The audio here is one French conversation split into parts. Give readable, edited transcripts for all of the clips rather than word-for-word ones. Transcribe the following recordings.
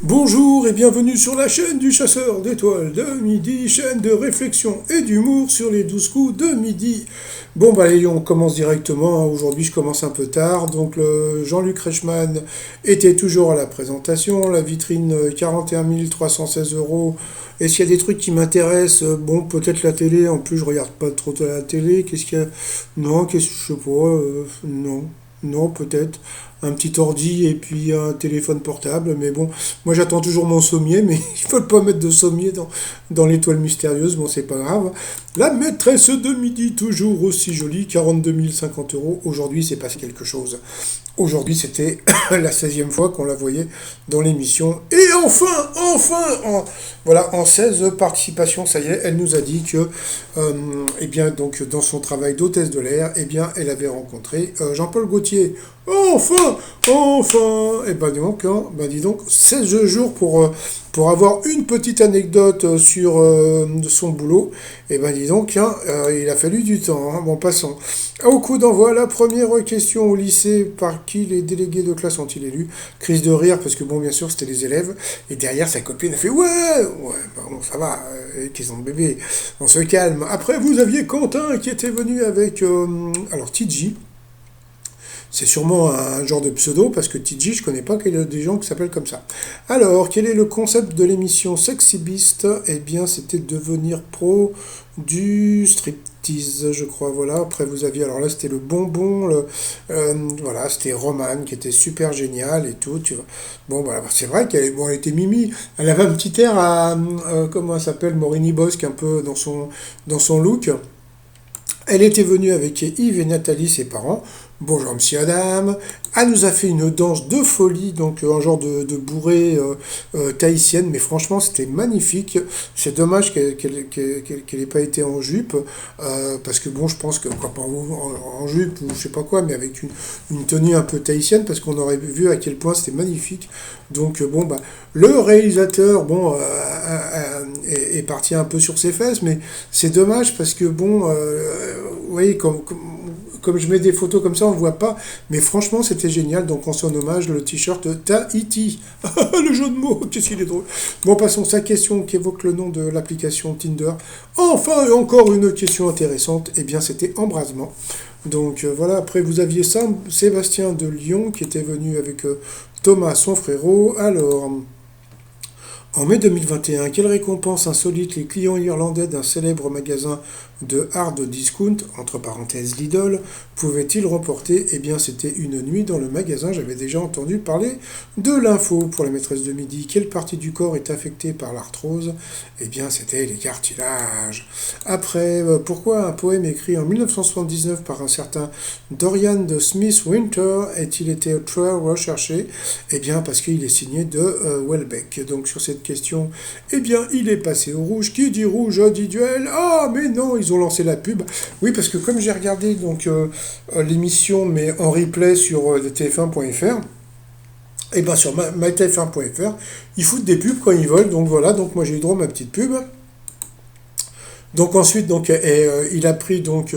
Bonjour et bienvenue sur la chaîne du chasseur d'étoiles de midi, chaîne de réflexion et d'humour sur les 12 coups de midi. Bon bah allez, on commence directement. Aujourd'hui je commence un peu tard, donc Jean-Luc Reichmann était toujours à la présentation, la vitrine 41 316 euros. Et s'il y a des trucs qui m'intéressent, bon peut-être la télé, en plus je regarde pas trop de la télé, qu'est-ce qu'il y a? Non, qu'est-ce que je sais pas, non. Non, peut-être un petit ordi et puis un téléphone portable. Mais bon, moi j'attends toujours mon sommier, mais il faut pas mettre de sommier dans l'étoile mystérieuse. Bon, c'est pas grave. La maîtresse de midi, toujours aussi jolie, 42 050 euros. Aujourd'hui, c'est pas quelque chose. Aujourd'hui, c'était la 16e fois qu'on la voyait dans l'émission. Et voilà, en 16 participations, ça y est, elle nous a dit que, eh bien, donc, dans son travail d'hôtesse de l'air, eh bien, elle avait rencontré Jean-Paul Gaultier. Enfin, enfin. Et ben donc, hein, ben dis donc, 16 jours pour avoir une petite anecdote sur son boulot. Et ben dis donc, hein, il a fallu du temps. Hein. Bon, passons. Au coup d'envoi, la première question au lycée, par qui les délégués de classe ont-ils élu? Crise de rire, parce que bon, bien sûr, c'était les élèves. Et derrière, sa copine a fait ouais, ouais, bon, ça va, question de bébé, on se calme. Après, vous aviez Quentin qui était venu avec, alors TJ. C'est sûrement un genre de pseudo, parce que TJ, je connais pas qu'il y a des gens qui s'appellent comme ça. Alors, quel est le concept de l'émission Sexy Beast? Eh bien, c'était devenir pro du striptease, je crois. Voilà. Après, vous aviez, alors là, c'était le bonbon, voilà, c'était Roman qui était super génial et tout. Tu vois. Bon, voilà, c'est vrai qu'elle bon, elle était mimi. Elle avait un petit air à, comment elle s'appelle, Morini Bosque, un peu dans son look. Elle était venue avec Yves et Nathalie, ses parents. Bonjour Monsieur Adam. Elle nous a fait une danse de folie, donc un genre de bourrée tahitienne, mais franchement c'était magnifique. C'est dommage qu'elle ait pas été en jupe, parce que bon, je pense que, quoi, pas en jupe ou je sais pas quoi, mais avec une tenue un peu tahitienne, parce qu'on aurait vu à quel point c'était magnifique. Donc bon, bah, le réalisateur, bon, est parti un peu sur ses fesses, mais c'est dommage parce que bon, vous voyez, comme je mets des photos comme ça, on ne voit pas. Mais franchement, c'était génial. Donc, en son hommage, le t-shirt Tahiti. Le jeu de mots, qu'est-ce qu'il est drôle. Bon, passons à sa question qui évoque le nom de l'application Tinder. Enfin, encore une question intéressante. Eh bien, c'était embrasement. Donc, voilà. Après, vous aviez Sébastien de Lyon qui était venu avec Thomas, son frérot. Alors, en mai 2021, quelle récompense insolite les clients irlandais d'un célèbre magasin de hard discount, entre parenthèses Lidl, pouvaient-ils remporter? Eh bien, c'était une nuit dans le magasin. J'avais déjà entendu parler de l'info pour la maîtresse de midi. Quelle partie du corps est affectée par l'arthrose? Eh bien, c'était les cartilages. Après, pourquoi un poème écrit en 1979 par un certain Dorian de Smith Winter a-t-il été très recherché? Eh bien, parce qu'il est signé de Welbeck. Donc, sur cette question, eh bien, il est passé au rouge. Qui dit rouge dit duel? Ah, mais non, ils ont lancé la pub. Oui, parce que comme j'ai regardé donc l'émission, mais en replay sur tf1.fr, et bien sur mytf1.fr, ils foutent des pubs quand ils veulent. Donc voilà, donc moi j'ai eu droit à ma petite pub. Donc ensuite, donc, il a pris donc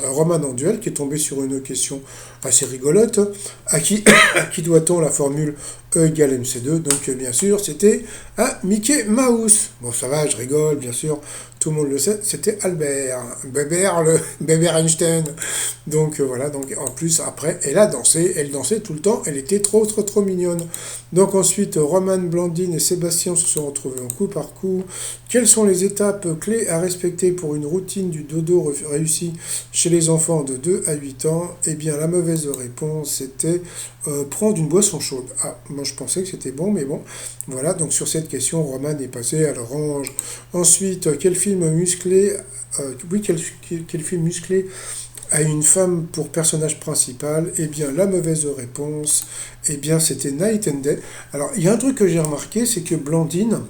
Roman en duel, qui est tombé sur une question assez rigolote. À qui, à qui doit-on la formule E égale MC2? Donc bien sûr, c'était à Mickey Mouse. Bon, ça va, je rigole, bien sûr. Tout le monde le sait, c'était Albert. Bébert Einstein. Donc voilà, donc en plus, après, elle dansait tout le temps, elle était trop, trop, trop mignonne. Donc ensuite, Roman, Blandine et Sébastien se sont retrouvés en coup par coup. Quelles sont les étapes clés à respecter pour une routine du dodo réussie chez les enfants de 2 à 8 ans? Eh bien, la mauvaise réponse, c'était prendre une boisson chaude. Ah, moi je pensais que c'était bon, mais bon. Voilà, donc sur cette question, Roman est passé à l'orange. Ensuite, quel film musclé, quel film musclé a une femme pour personnage principal? Eh bien, la mauvaise réponse, eh bien, c'était Night and Day. Alors, il y a un truc que j'ai remarqué, c'est que Blandine,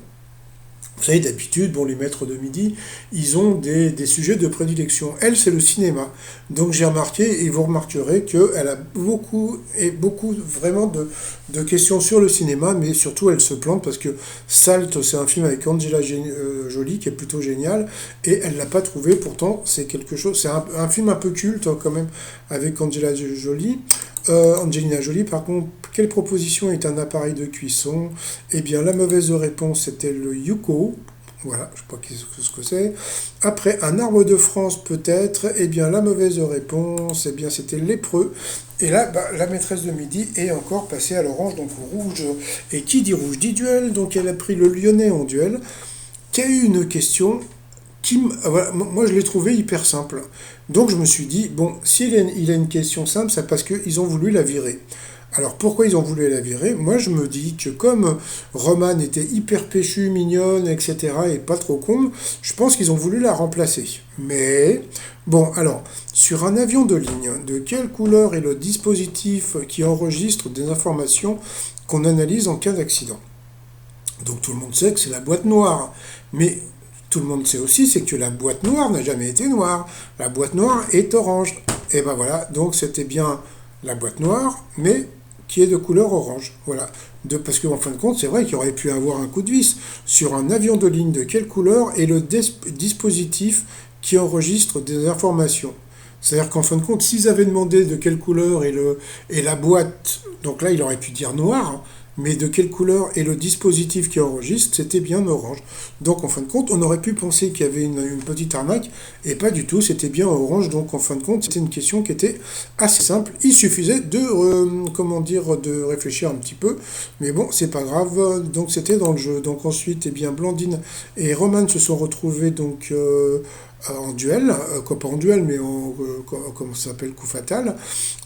vous savez, d'habitude, bon, les maîtres de midi, ils ont des sujets de prédilection. Elle, c'est le cinéma. Donc j'ai remarqué, et vous remarquerez qu'elle a beaucoup, et beaucoup vraiment de questions sur le cinéma, mais surtout elle se plante parce que Salt, c'est un film avec Angela Jolie qui est plutôt génial, et elle l'a pas trouvé, pourtant c'est quelque chose, c'est un film un peu culte hein, quand même, avec Angela Jolie. Angelina Jolie, par contre, quelle proposition est un appareil de cuisson? Eh bien, la mauvaise réponse, c'était le Yuko. Voilà, je ne sais pas ce que c'est. Après, un arbre de France, peut-être. Eh bien, la mauvaise réponse, eh bien, c'était lépreux. Et là, bah, la maîtresse de midi est encore passée à l'orange, donc au rouge. Et qui dit rouge dit duel, donc elle a pris le lyonnais en duel, qui a eu une question voilà, moi je l'ai trouvé hyper simple. Donc je me suis dit, bon, s'il a une question simple, c'est parce qu'ils ont voulu la virer. Alors pourquoi ils ont voulu la virer? Moi je me dis que comme Roman était hyper péchue, mignonne, etc. et pas trop con, je pense qu'ils ont voulu la remplacer. Mais bon, alors, sur un avion de ligne, de quelle couleur est le dispositif qui enregistre des informations qu'on analyse en cas d'accident? Donc tout le monde sait que c'est la boîte noire. Mais tout le monde sait aussi c'est que la boîte noire n'a jamais été noire. La boîte noire est orange. Et ben voilà, donc c'était bien la boîte noire, mais qui est de couleur orange. Voilà. Parce qu'en fin de compte, c'est vrai qu'il aurait pu avoir un coup de vis. Sur un avion de ligne, de quelle couleur est le dispositif qui enregistre des informations? C'est-à-dire qu'en fin de compte, s'ils avaient demandé de quelle couleur est la boîte, donc là il aurait pu dire noir, hein, mais de quelle couleur est le dispositif qui enregistre, c'était bien orange. Donc en fin de compte, on aurait pu penser qu'il y avait une petite arnaque, et pas du tout, c'était bien orange. Donc en fin de compte, c'était une question qui était assez simple. Il suffisait comment dire, de réfléchir un petit peu, mais bon, c'est pas grave. Donc c'était dans le jeu. Donc ensuite, eh bien, Blandine et Roman se sont retrouvés en duel, pas en duel, mais comment ça s'appelle, coup fatal.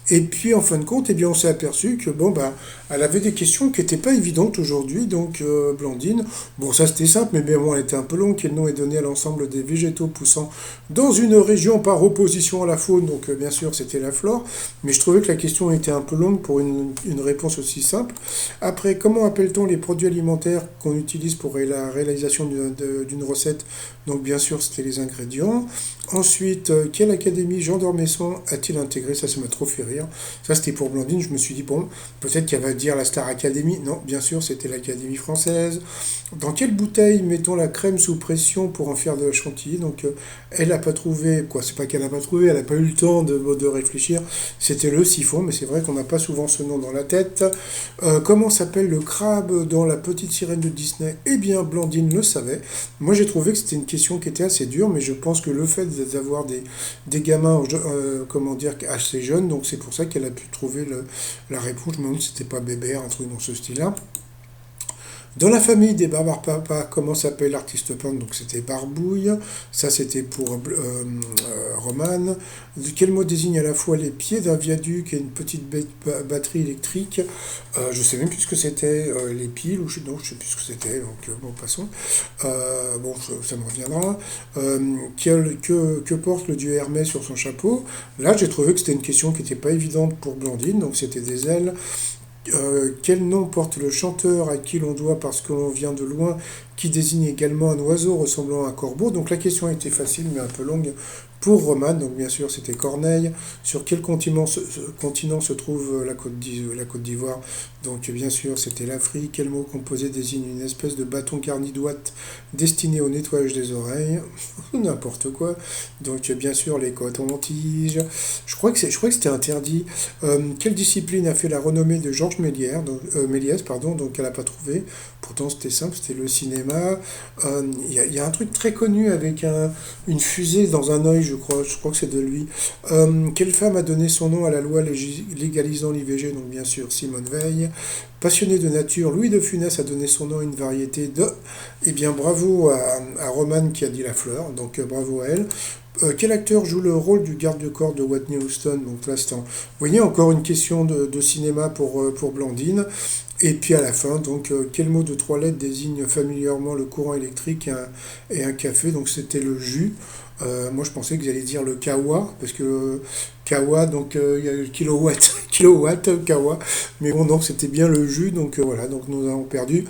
Et puis en fin de compte, eh bien, on s'est aperçu que bon bah, elle avait des questions qui n'étaient pas évidentes aujourd'hui, donc Blandine. Bon, ça c'était simple, mais bien bon, elle était un peu longue. Quel nom est donné à l'ensemble des végétaux poussant dans une région par opposition à la faune? Donc bien sûr, c'était la flore. Mais je trouvais que la question était un peu longue pour une réponse aussi simple. Après, comment appelle-t-on les produits alimentaires qu'on utilise pour la réalisation d'une recette? Donc bien sûr, c'était les ingrédients. Ensuite, quelle académie Jean d'Ormesson a-t-il intégré? Ça m'a trop fait rire. Ça, c'était pour Blandine. Je me suis dit, bon, peut-être qu'elle va dire la Star Academy. Non, bien sûr, c'était l'Académie française. Dans quelle bouteille mettons la crème sous pression pour en faire de la chantilly? Donc, elle n'a pas trouvé, quoi, c'est pas qu'elle n'a pas trouvé, elle n'a pas eu le temps de réfléchir. C'était le siphon, mais c'est vrai qu'on n'a pas souvent ce nom dans la tête. Comment s'appelle le crabe dans La Petite Sirène de Disney? Eh bien, Blandine le savait. Moi, j'ai trouvé que c'était une question qui était assez dure, mais je pense que le fait d'avoir des gamins, comment dire, assez jeunes, donc c'est pour ça qu'elle a pu trouver la réponse. Je me demande si c'était pas Bébert, un truc dans ce style-là. Dans la famille des Barbares Papa, comment s'appelle l'artiste peintre? Donc c'était Barbouille. Ça c'était pour Roman. Quel mot désigne à la fois les pieds d'un viaduc et une petite batterie électrique? Je sais même plus ce que c'était. Les piles ou non, je sais plus ce que c'était. Donc bon, passons. Bon, ça me reviendra. Que porte le dieu Hermès sur son chapeau? Là, j'ai trouvé que c'était une question qui n'était pas évidente pour Blandine. Donc c'était des ailes. Quel nom porte le chanteur à qui l'on doit parce que l'on vient de loin, qui désigne également un oiseau ressemblant à un corbeau? Donc la question était facile mais un peu longue pour Roman, donc bien sûr c'était Corneille. Sur quel continent se trouve la Côte d'Ivoire? Donc bien sûr c'était l'Afrique. Quel mot composé désigne une espèce de bâton carnidouate destiné au nettoyage des oreilles? N'importe quoi. Donc bien sûr les cotons-tiges. Je crois que c'était interdit. Quelle discipline a fait la renommée de Georges Méliès, pardon, donc elle n'a pas trouvé. Pourtant c'était simple, c'était le cinéma. Il y a un truc très connu avec une fusée dans un œil, je crois que c'est de lui. Quelle femme a donné son nom à la loi légalisant l'IVG? Donc bien sûr Simone Veil. Passionné de nature, Louis de Funès a donné son nom à une variété de... Eh bien bravo à Romane qui a dit la fleur, donc bravo à elle. Quel acteur joue le rôle du garde-corps de Whitney Houston? Donc l'instant. Vous voyez, encore une question de cinéma pour Blandine. Et puis à la fin, donc, quel mot de trois lettres désigne familièrement le courant électrique et un café? Donc c'était le jus. Moi je pensais que vous alliez dire le kawa, parce que kawa, donc il y a le kilowatt, kilowatt, kawa. Mais bon, donc c'était bien le jus, donc voilà, donc nous avons perdu.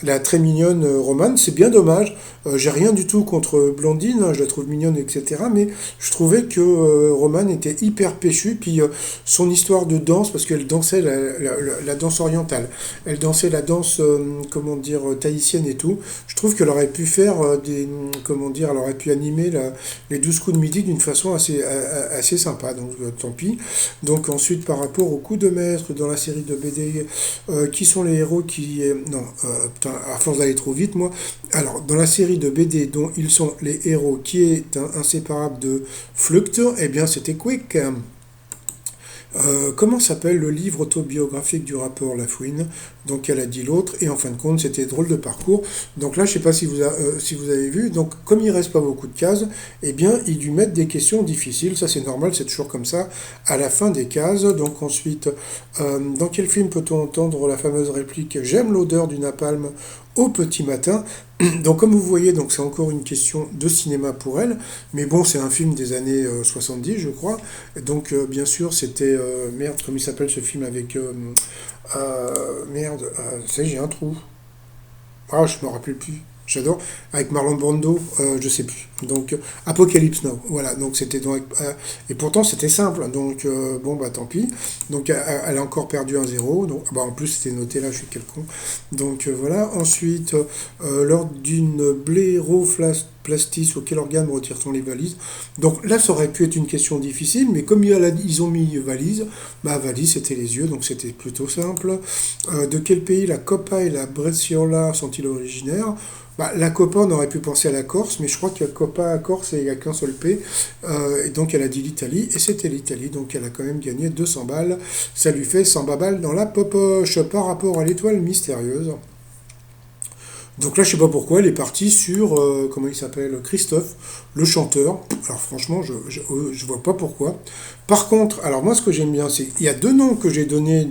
la très mignonne Romane. C'est bien dommage. J'ai rien du tout contre Blondine, hein, je la trouve mignonne, etc. Mais je trouvais que Romane était hyper péchue. Puis son histoire de danse, parce qu'elle dansait la danse orientale, elle dansait la danse, comment dire, tahitienne et tout. Je trouve qu'elle aurait pu faire comment dire, elle aurait pu animer les 12 coups de midi d'une façon assez sympa. Donc tant pis. Donc ensuite, par rapport aux coups de maître dans la série de BD, qui sont les héros qui... non, putain, à force d'aller trop vite, moi. Alors, dans la série de BD dont ils sont les héros, qui est inséparable de Fluct, eh bien c'était Quick. Comment s'appelle le livre autobiographique du rappeur Lafouine? Donc elle a dit l'autre, et en fin de compte c'était drôle de parcours. Donc là je sais pas si vous avez vu, donc comme il reste pas beaucoup de cases, eh bien ils lui mettent des questions difficiles, ça c'est normal, c'est toujours comme ça, à la fin des cases. Donc ensuite, dans quel film peut-on entendre la fameuse réplique «J'aime l'odeur du napalm au petit matin»? Donc comme vous voyez, donc c'est encore une question de cinéma pour elle, mais bon c'est un film des années 70 je crois, donc bien sûr c'était, merde, comment il s'appelle ce film avec, merde, ça y est, j'ai un trou, ah je me rappelle plus, j'adore, avec Marlon Brando, je sais plus, donc Apocalypse Now, voilà, donc c'était donc, et pourtant c'était simple, donc bon bah tant pis, donc elle a encore perdu 1-0, donc bah en plus c'était noté là, je suis quel con, donc voilà. Ensuite, lors d'une bléroplastie, sur quel organe retire-t-on les valises? Donc là ça aurait pu être une question difficile, mais comme ils ont mis valise, bah valise c'était les yeux, donc c'était plutôt simple. De quel pays la Coppa et la Bresciola sont-ils originaires? Bah, la Coppa, on aurait pu penser à la Corse, mais je crois que Coppa à Corse, il n'y a qu'un seul P. Et donc elle a dit l'Italie, et c'était l'Italie, donc elle a quand même gagné 200 balles. Ça lui fait 100 balles dans la popoche par rapport à l'étoile mystérieuse. Donc là, je sais pas pourquoi, elle est partie sur, comment il s'appelle, Christophe, le chanteur. Alors franchement, je vois pas pourquoi. Par contre, alors moi, ce que j'aime bien, c'est il y a deux noms que j'ai donnés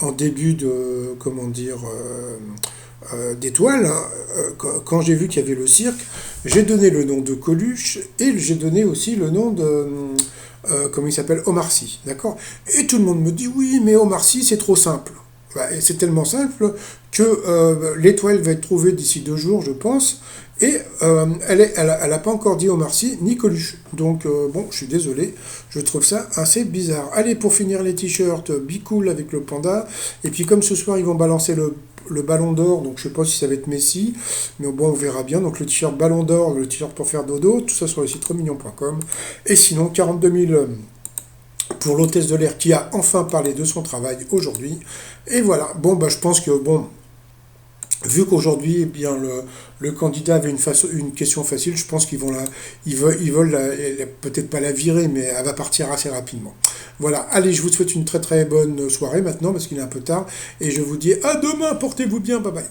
en début de, comment dire, d'étoiles, hein. Quand j'ai vu qu'il y avait le cirque, j'ai donné le nom de Coluche et j'ai donné aussi le nom de, comment il s'appelle, Omar Sy, d'accord? Et tout le monde me dit oui, mais Omar Sy, c'est trop simple. Bah, et c'est tellement simple que l'étoile va être trouvée d'ici 2 jours, je pense. Et elle a pas encore dit Omar Sy ni Coluche. Donc bon, je suis désolé, je trouve ça assez bizarre. Allez, pour finir les t-shirts, be cool avec le panda. Et puis comme ce soir ils vont balancer le ballon d'or, donc je sais pas si ça va être Messi, mais bon on verra bien. Donc le t-shirt ballon d'or, le t-shirt pour faire dodo, tout ça sur le site tremignon.com. Et sinon 42 000 pour l'hôtesse de l'air qui a enfin parlé de son travail aujourd'hui. Et voilà, bon bah je pense que bon, vu qu'aujourd'hui, eh bien, le candidat avait une question facile, je pense ils veulent peut-être pas la virer, mais elle va partir assez rapidement. Voilà, allez, je vous souhaite une très très bonne soirée maintenant, parce qu'il est un peu tard, et je vous dis à demain, portez-vous bien, bye bye.